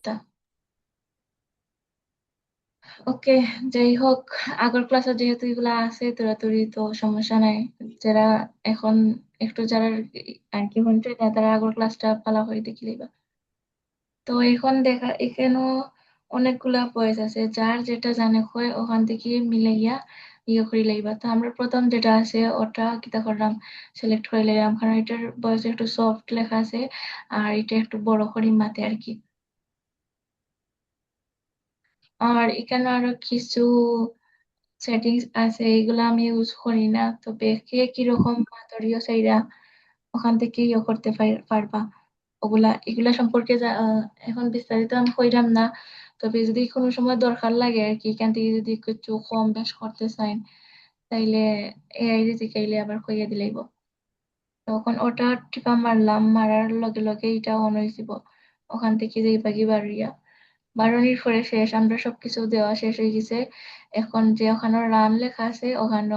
তা ওকে, যাই হোক, আগের ক্লাসে যেহেতু এগুলা আছে তোরাতুরি তো সমস্যা নাই। যারা এখন একটু যারা আর কি হচ্ছে না, তারা আগের ক্লাসটা পালা করে দেখি লইবা। তো এখন দেখা এখানেও অনেকগুলা বয়স আছে, যার যেটা জানে হয় ওখান থেকে মিলাইয়া ইয়ে করে লইবা। তো আমরা প্রথম যেটা আছে ওটা কিতা করলাম, সিলেক্ট করে লইলাম, কারণ এটার বয়স একটু সফট লেখা আছে আর এটা একটু বড় করে মাতে আর কি। আর এখানে আরো কিছু সেটিংস আছে, এগুলো আমি ইউজ করি না, তবে কে কিরকম মাধুরীয় চাইরা ওখান থেকে ইয়ে করতে পারবা। এগুলা সম্পর্কে এখন বিস্তারিত আমি কইরাম না, তবে যদি কোনো সময় দরকার লাগে আর কি, এখান থেকে যদি কিছু কম বেশ করতে চাই তাইলে এআই রে জিকাইলে আবার কইয়া দিলেইব। তখন ওটা টিপা মারলাম, মারার লগে লগে এটা অন হয়ে যাব। ওখান থেকে যেই বাগি বাড়িয়া বারোনির পরে শেষ, আমরা সবকিছু দেওয়া শেষ হয়ে গেছে। এখন যে ওখানে রান লেখা আছে ওখানে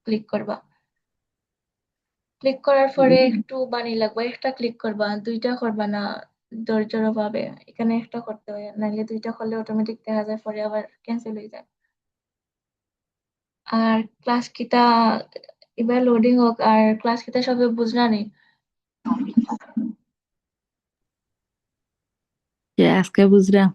ক্লিক করবা। ক্লিক করার পরে একটু বানি লাগবে, একটা ক্লিক করবা, দুইটা করবা না, ধৈর্য্যের অভাবে এখানে একটা করতে হয়, নাহলে দুইটা করলে অটোমেটিক দেখা যায় পরে আবার ক্যান্সেল হয়ে যায়। আর ক্লাস কিটা এবার লোডিং হোক, আর ক্লাস কিটা সবে বুঝলা নি? যে আজকে বুঝলাম।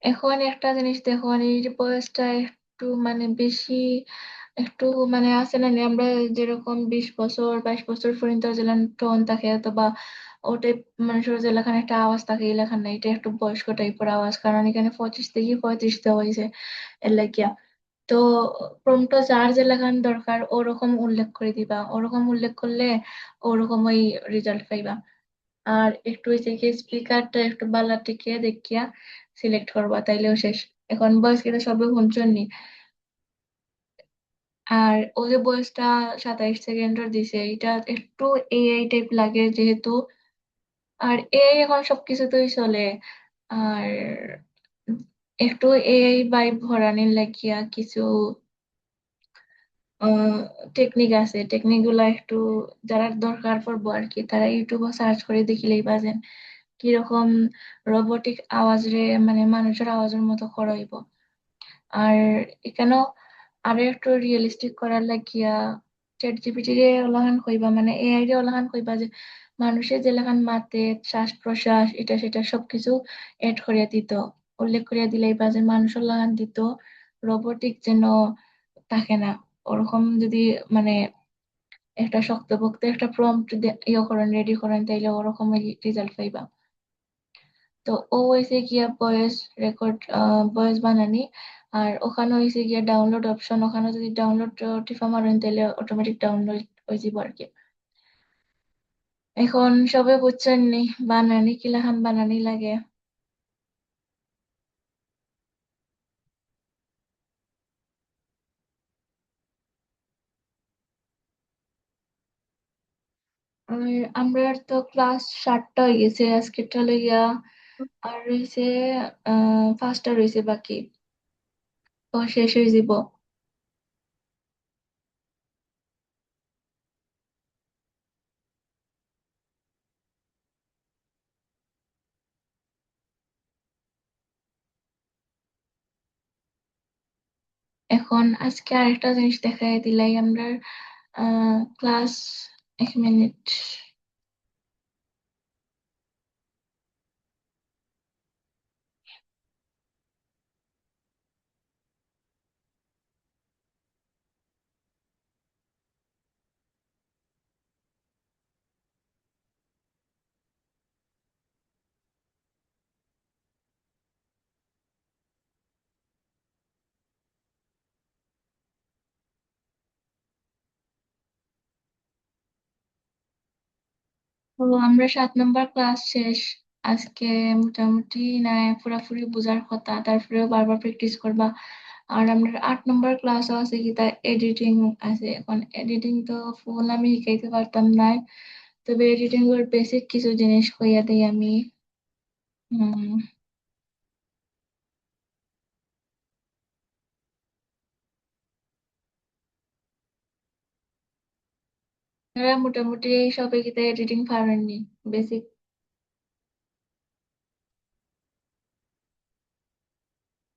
এখন একটা জিনিস দেখো, এই যে বয়সটা একটু মানে বেশি, একটু মানে আছে না নি, আমরা যেরকম 20 বছর 22 বছর পর্যন্ত যেলান টোন থাকে, অথবা ওটাই মানুষের যেলাখানে একটা আওয়াজ থাকে, এই লেখান না, এটা একটু বয়স্ক টাইপের আওয়াজ, কারণ এখানে 25 থেকে 35 দেওয়া হয়েছে এর লাগিয়া। তো প্রম্পট যার যে লেখান দরকার ওরকম উল্লেখ করে দিবা, ওরকম উল্লেখ করলে ওরকম ওই রেজাল্ট পাইবা। আর একটু ওই যে স্পিকারটা একটু বালা টিকে দেখিয়া সিলেক্ট করবা, তাইলেও শেষ। এখন বয়স কিন্তু সবে শুনছেন নি। আর ও যে বয়সটা 27 সেকেন্ডের দিছে, এটা একটু এআই টাইপ লাগে যেহেতু, আর এআই এখন সবকিছুতেই চলে। আর একটু এআই ভাইব ভরানির লাগিয়া কিছু টেকনিক আছে, টেকনিক গুলা একটু যারা দরকার পড়বো আর কি, তারা ইউটিউবে সার্চ করে দেখিলেই পাবেন কিরকম রোবোটিক আওয়াজ রে মানে মানুষের আওয়াজের মতো করাইব। আর এখানেও আরো একটু রিয়েলিস্টিক করার লাগিয়া চ্যাট জিপিটি রে ওলাহান কইবা, মানে এআই রে ওলাহান কইবা যে মানুষের যে লেখান মাতে শ্বাস প্রশ্বাস এটা সেটা সবকিছু এড করিয়া দিত, উল্লেখ করিয়া দিলেই বা যে মানুষের লাগান দিত, রোবোটিক যেন থাকে না। ওরকম যদি মানে একটা শক্তপোক্ত একটা প্রম্পট ইয়ে করেন, রেডি করেন, তাইলে ওরকম রেজাল্ট পাইবা। তো ও হয়েছে গিয়া ভয়েস রেকর্ড, ভয়েস বানানি। আর ওখানে হয়েছে গিয়া ডাউনলোড অপশন, ওখানে যদি ডাউনলোড টিপা মারেন তাহলে অটোমেটিক ডাউনলোড হয়ে যাব আর কি। এখন সবে বুঝছেন নি বানানি কিলাখান বানানি লাগে। আর আমরা তো ক্লাস 7টা হয়ে গেছে আজকেরটা লইয়া, আর রয়েছে 5টা রয়েছে বাকি, তো শেষ হয়ে যাব। এখন আজকে আরেকটা জিনিস দেখাই দিলাই আমরা ক্লাস, 1 মিনিট। তো আমরা 7 নম্বর ক্লাস শেষ আজকে। মোটামুটি নাই পুরাপুরি বোঝার কথা, তারপরেও বারবার প্র্যাকটিস করবা। আর আমরা 8 নম্বর ক্লাসও আছে কি তা এডিটিং আছে। এখন এডিটিং তো ফুল আমি শিখাইতে পারতাম না, তবে এডিটিং এর বেসিক কিছু জিনিস কইয়া দিই আমি। হম এরা মোটামুটি সবাই কি এডিটিং পারেননি বেসিক।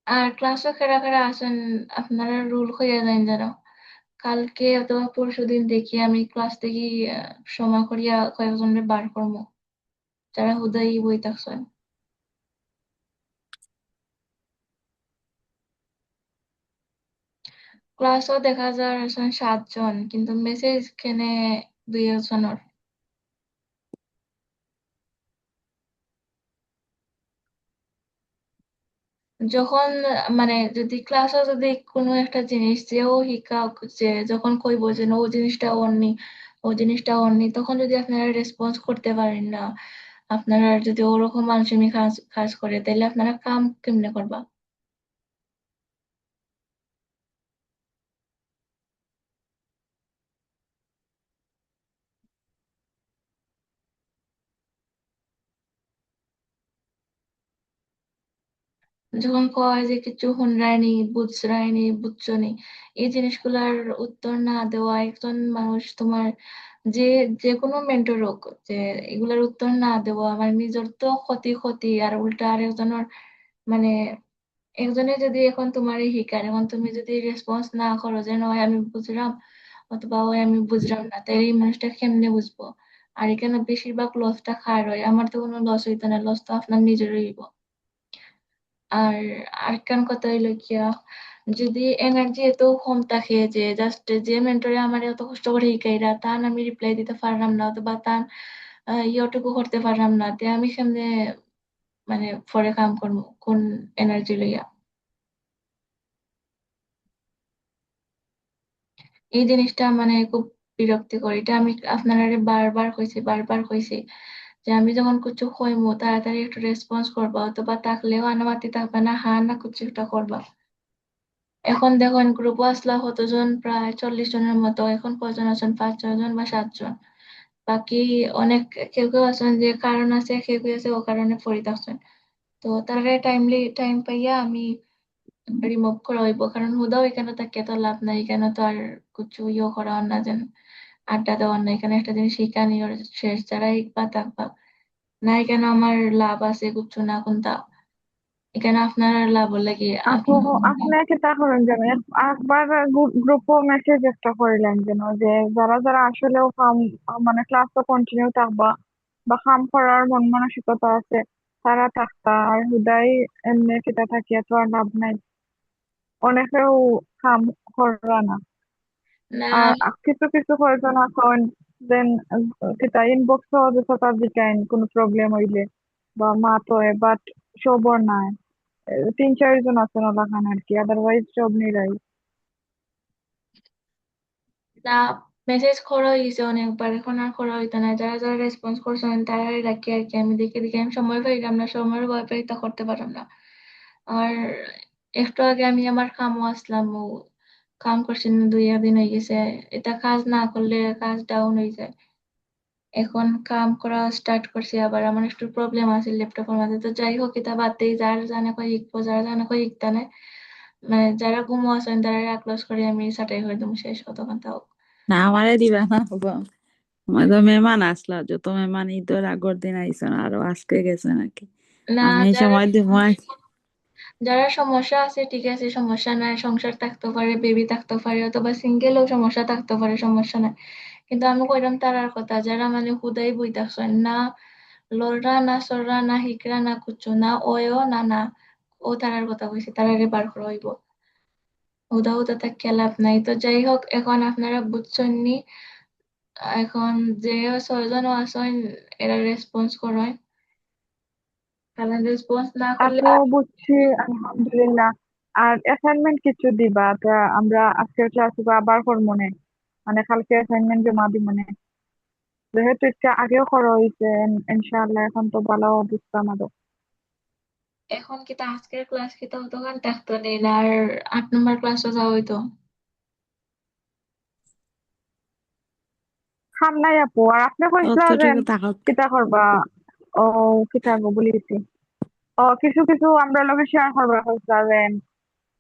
আর ক্লাসও খেরা খেরা আসেন, আপনারা রুল হইয়া যান যেন। কালকে অথবা পরশুদিন দেখি আমি ক্লাস থেকে সময় করিয়া কয়েকজনের বার করবো, যারা হুদাই বই থাকছেন। ক্লাসও দেখা যায় আসেন 7 জন, কিন্তু মেসেজ খেনে 2 একজনের। যখন মানে যদি ক্লাসে যদি কোনো একটা জিনিস যেও শিক্ষক যে যখন কইবো যে "না, ও জিনিসটা অননি, ও জিনিসটা অননি", তখন যদি আপনারা রেসপন্স করতে পারেন না, আপনারা যদি ওরকম মানসিক কাজ কাজ করে, তাহলে আপনারা কাম কেমনে করবা? যখন কয় যে কিছু হুনরায়নি, বুঝরায়নি, বুঝছনি, এই জিনিসগুলার উত্তর না দেওয়া একজন মানুষ তোমার যে যে কোনো মেন্টর হোক, যে এগুলার উত্তর না দেওয়া মানে নিজের তো ক্ষতি ক্ষতি, আর উল্টা আরেকজনের মানে একজনে যদি এখন তোমার শিকার, এখন তুমি যদি রেসপন্স না করো যে নয় আমি বুঝলাম অথবা ওই আমি বুঝলাম না, তাই এই মানুষটা কেমনে বুঝবো? আর এখানে বেশিরভাগ লসটা খার হয়, আমার তো কোনো লস হইতো না, লস তো আপনার নিজেরই হইব। আর আরেকখান কথা হইলো গিয়া, যদি এনার্জি এত কম থাকে যে জাস্ট যে মেন্টরে আমার এত কষ্ট করে শিখাইরা তান আমি রিপ্লাই দিতে পারলাম না, অথবা তান ইয়টুকু করতে পারলাম না, তে আমি সামনে মানে পরে কাম করবো কোন এনার্জি লইয়া? এই জিনিসটা মানে খুব বিরক্তিকর। এটা আমি আপনারা বারবার কইছি, বারবার কইছি যে আমি যখন কিছু কইমু তাড়াতাড়ি একটু রেসপন্স করবা, অথবা থাকলেও আনামাতি থাকবে না, হা না কিছু একটা করবা। এখন দেখুন গ্রুপও আসলা কতজন, প্রায় 40 জনের মতো। এখন কজন আছেন? 5-6 জন বা 7 জন। বাকি অনেক কেউ কেউ আছেন যে কারণ আছে, কেউ কেউ আছে ও কারণে পড়ে থাকছেন। তো তারা টাইমলি টাইম পাইয়া আমি রিমুভ করা হইব, কারণ হুদাও এখানে তাকিয়ে তো লাভ নাই, এখানে তো আর কিছু ইয়ে করা না যেন আড্ডা দেওয়ার না, এখানে একটা জিনিস শিখানি ওর শেষ, যারা শিখবা থাকবা না, এখানে আমার লাভ আছে কিছু না কোনটা, এখানে আপনার লাভ লাগে আপু, আপনার। আপনাকে তা করেন যেন একবার গ্রুপও মেসেজ একটা করিলেন যেন যে যারা যারা আসলেও কাম মানে ক্লাস তো কন্টিনিউ থাকবা বা কাম করার মন মানসিকতা আছে তারা থাকতা, আর হুদাই এমনি সেটা থাকিয়া তো আর লাভ নাই। অনেকেও কাম করা না। না আর কিছু কিছু কয়েকজন এখন দেন সেটা ইনবক্স সহজতা দিকেন কোনো প্রবলেম হইলে বা মাতোয়, বাট সবর নাই। 3-4 জন আছেন ওলাখান আর কি, আদারওয়াইজ সব নিরাই। না, মেসেজ করা হয়েছে অনেকবার, এখন আর করা হইতো না। যারা যারা রেসপন্স করছেন তারাই রাখি আর কি, আমি দেখে দেখে আমি সময় পাইলাম না, সময়ের ব্যাপারে তা করতে পারলাম না। আর একটু আগে আমি আমার কামও আসলাম, ও কাম করছেন 2 দিন হয়ে গেছে। এটা কাজ না করলে কাজ ডাউন হয়ে যায়। এখন কাম করা স্টার্ট করছি, আবার আমার একটু প্রবলেম আছে ল্যাপটপের মধ্যে। তো যাই হোক, এটা বাদ দেই, যার জানে কই শিখবো, যারা জানে কই শিখতে নাই, মানে যারা ঘুমো আছেন তারা ক্লোজ করে আমি সাটাই হয়ে দেবো, শেষ কতক্ষণ তাও। না আমারে দিবা না বাবা। আমার তো মেহমান আসলা, যত মেহমান ঈদের আগর দিন আইসো না, আরো আজকে গেছে নাকি? না, আমি এই যারা সময় দিব। যারা সমস্যা আছে ঠিক আছে, সমস্যা নাই, সংসার থাকতে পারে, বেবি থাকতে পারে, অথবা সিঙ্গেলও সমস্যা থাকতে পারে, সমস্যা নাই। কিন্তু আমি কইলাম তারার কথা যারা মানে হুদাই বই থাকছেন না, লড়রা না সররা না হিকরা না কুচু না ওয়ও না না, ও তারার কথা কইছি, তারারে বার করা হইব। হুদা হুদা তা লাভ নাই। তো যাই হোক, এখন আপনারা বুঝছেন নি, এখন যে 6 জনও আছেন এরা রেসপন্স করেন, কারণ রেসপন্স না করলে আপু, বুঝছি, আলহামদুলিল্লাহ। আর অ্যাসাইনমেন্ট কিছু দিবা তা আমরা আজকের ক্লাসে আবার করবো নে, মানে কালকে অ্যাসাইনমেন্ট জমা দিব মনে, যেহেতু এটা আগেও করা হয়েছে। ইনশাআল্লাহ এখন তো ভালো অবস্থা আমাদের। এখন কি তা আজকের ক্লাস কি তো তখন থাকতো নেই আর 8 নম্বর ক্লাসও যাওয়া হইতো। খাম নাই আপু, আর আপনি কইসলা যে অতটুকু তাকাত। কিতা করবা। ও কিতা গো বলি দিছি। ও কিছু কিছু আমরা লগে শেয়ার করবা কইসলা যে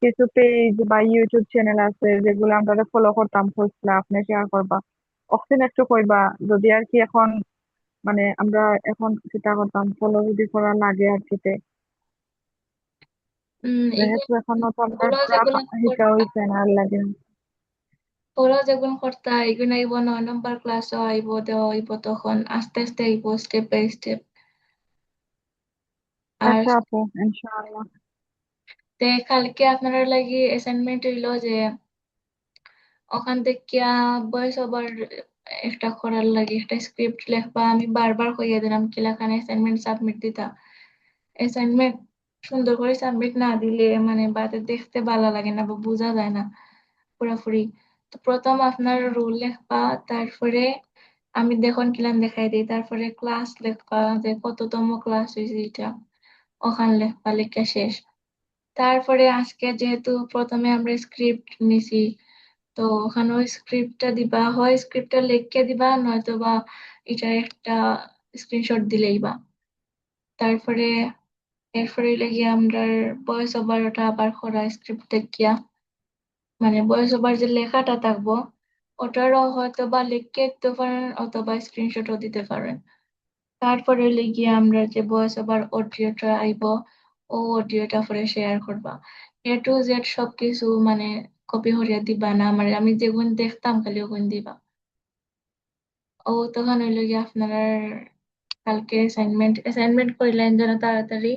কিছু পেজ বা ইউটিউব চ্যানেল আছে যেগুলো আমরা ফলো করতাম, কইসলা আপনি শেয়ার করবা। অক্সিন একটু কইবা যদি আর কি এখন মানে আমরা এখন কিতা করতাম, ফলো যদি করা লাগে আর কিতে, যেহেতু এখনো তো আমরা ওরা পুরা যেগুলো শিখা করতা হইছে না আর লাগে। ওরা যেগুলো করতা এগুলো আইব 9 নম্বর ক্লাসও আইব দেওয়া হইব, তখন আস্তে আস্তে আইব স্টেপ বাই স্টেপ। আর আচ্ছা আপু, ইনশাআল্লাহ। তে কালকে আপনারা লাগি অ্যাসাইনমেন্ট হইলো যে ওখান থেকে ভয়েস ওভার একটা করার লাগে, একটা স্ক্রিপ্ট লেখবা। আমি বারবার কইয়া দিলাম কি লেখানে অ্যাসাইনমেন্ট সাবমিট দিতা। অ্যাসাইনমেন্ট সুন্দর করে সাবমিট না দিলে মানে বাতে দেখতে ভালো লাগে না বা বোঝা যায় না পুরোপুরি। তো প্রথম আপনার রোল লেখবা, তারপরে আমি দেখুন কিলাম দেখাই দিই, তারপরে ক্লাস লেখবা যে কততম ক্লাস হয়েছে এটা, ওখান লেখবা, লেখা শেষ। তারপরে আজকে যেহেতু প্রথমে আমরা স্ক্রিপ্ট নিছি, তো ওখানে ওই স্ক্রিপ্টটা দিবা, হয় স্ক্রিপ্টটা লিখে দিবা নয়তো বা এটা একটা স্ক্রিনশট দিলেই বা। তারপরে এরপরে লেগে আমরা ভয়েস ওভার ওটা আবার করা স্ক্রিপ্ট দেখিয়া, মানে ভয়েস ওভার যে লেখাটা থাকবো ওটারও হয়তো বা লিখে দিতে পারেন অথবা স্ক্রিনশটও দিতে পারেন। তারপরে লিখে আমরা যে ভয়েস ওভার অডিওটা আইব ও অডিওটা পরে শেয়ার করবা। A to Z সবকিছু মানে কপি করিয়া দিবা না, মানে আমি যেগুন দেখতাম খালি ওগুন দিবা। ও তখন হইলো গিয়ে আপনারা কালকে অ্যাসাইনমেন্ট করিলেন যেন তাড়াতাড়ি,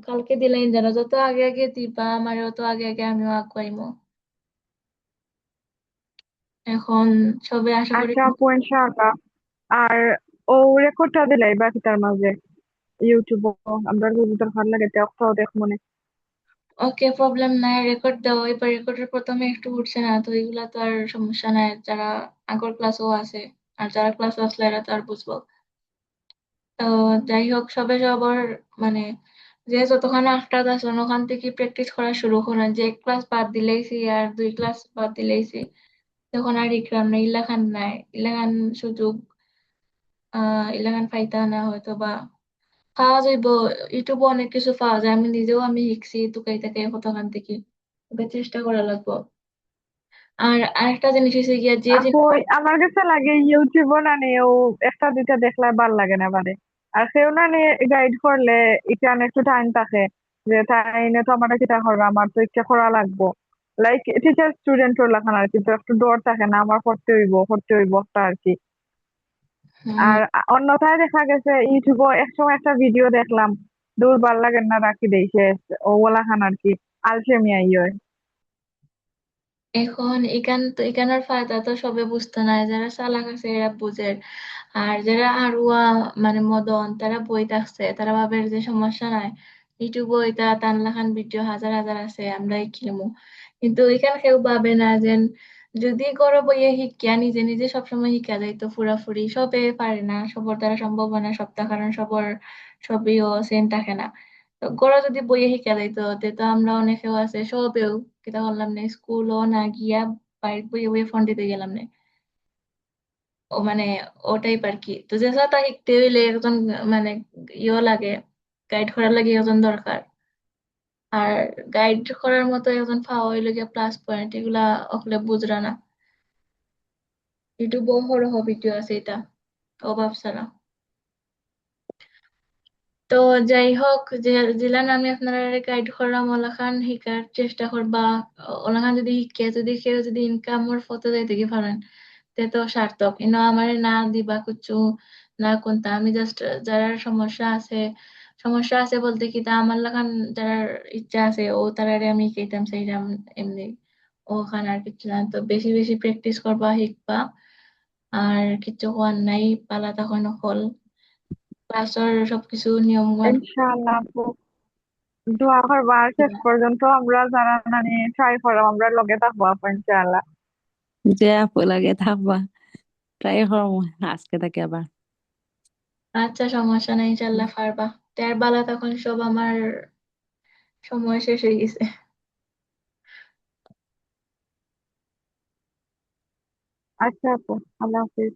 কালকে দিলেন যেন যত আগে আগে দিবা আমার অত আগে আগে আমিও আগুয়াইমো। এখন সবে আশা করি। আচ্ছা আপু, ইনশাআল্লাহ। আর ও রেকর্ডটা দিলাই বাকি তার মাঝে ইউটিউব আমরা যদি দরকার লাগে তাও দেখ মনে। ওকে, প্রবলেম নাই, রেকর্ড দাও। এবার রেকর্ডের প্রথমে একটু উঠছে না তো এগুলা তো আর সমস্যা নাই, যারা আগর ক্লাসও আছে আর যারা ক্লাস আসলে এরা তো আর বুঝবো। তো যাই হোক সবে সবার মানে যে যতক্ষণ আটটা আসলেন ওখান থেকে প্র্যাকটিস করা শুরু করেন, যে এক ক্লাস বাদ দিলেইছি আর 2 ক্লাস বাদ দিলেইছি, তখন আর ইকরাম নাই, ইলাখান নাই, ইলাখান সুযোগ ইলাখান পাইতা না হয়তো বা পাওয়া যাইব। ইউটিউবে অনেক কিছু পাওয়া যায়, আমি শিখছি টুকাই টাকাই কতখান থেকে, ওকে চেষ্টা করা লাগবে। আর আরেকটা জিনিস হচ্ছে গিয়া যে আপু জিনিস আমার কাছে লাগে ইউটিউবও না নিয়ে ও একটা দুইটা দেখলে ভাল লাগে না মানে। আর সেও না নিয়ে গাইড করলে এখানে একটু টাইম থাকে যে তাই নিয়ে তো আমার কিটা করবে, আমার তো ইচ্ছা করা লাগবো। লাইক টিচার স্টুডেন্ট লেখান আর কি, তো একটু ডর থাকে না আমার করতে হইব একটা আর কি। হুম, আর অন্যথায় দেখা গেছে ইউটিউবে একসময় একটা ভিডিও দেখলাম, দূর ভাল লাগে না রাখি দেই শেষ। ওগুলা খান আর কি আলসেমি আইয়। এখন এখানের ফায়দা তো সবে বুঝতো না, যারা চালাক আছে এরা বুঝে। আর যারা আরুয়া মানে মদন তারা বই থাকছে, তারা ভাবে যে সমস্যা নাই, ইউটিউবে এটা টানলাখান ভিডিও হাজার হাজার আছে আমরা খেলবো। কিন্তু এখানে কেউ ভাবে না যে যদি করো বইয়ে শিক্ষা নিজে নিজে সবসময় শিখা যায় তো পুরাপুরি সবে পারে না, সবার দ্বারা সম্ভব হয় না সবটা, কারণ সবার সবইও সেম থাকে না। তো গড় যদি বইয়ে শিখা যায় তো তে তো আমরা অনেকেও আছে সবেও কিতা করলাম না, স্কুলও না গিয়া বাইরে বইয়ে বইয়ে ফোন দিতে গেলাম না। ও মানে ওটাই আর কি। তো যে তা শিখতে হইলে একজন মানে লাগে, গাইড করার লাগে একজন দরকার। আর গাইড করার মতো একজন পাওয়া হইলে গিয়ে প্লাস পয়েন্ট, এগুলা ওগুলো বুঝরা না। ইউটিউবে হরহ ভিডিও আছে এটা, অভাব ছাড়া। তো যাই হোক যে জেলান আমি আপনারা গাইড করলাম, ওলাখান শিকার চেষ্টা করবা। ওলাখান যদি শিখে যদি কেউ যদি ইনকামর ফটো যাইতে কি পারেন তে তো সার্থক। ইনো আমার না দিবা কুচু না কোনটা, আমি জাস্ট যারা সমস্যা আছে বলতে কি তা আমার লাগান যারা ইচ্ছা আছে ও তারারে আমি শিখাইতাম সেইরাম এমনি। ওখানে আর কিছু না, তো বেশি বেশি প্র্যাকটিস করবা, শিখবা। আর কিছু হওয়ার নাই, পালা তখন হল ক্লাসের সবকিছু নিয়ম ইনশাআল্লাহ আপু, দোয়া করবা আর শেষ পর্যন্ত আমরা যারা মানে ট্রাই করলাম আমরা লগে থাকবো আপু ইনশাআল্লাহ। যে আপু লাগে থাকবা, ট্রাই করবো আজকে থেকে আবার। আচ্ছা, সমস্যা নেই, ইনশাল্লাহ পারবা। তার বালা তখন সব আমার সময় শেষ হয়ে গেছে। আচ্ছা আপু, আল্লাহ হাফিজ।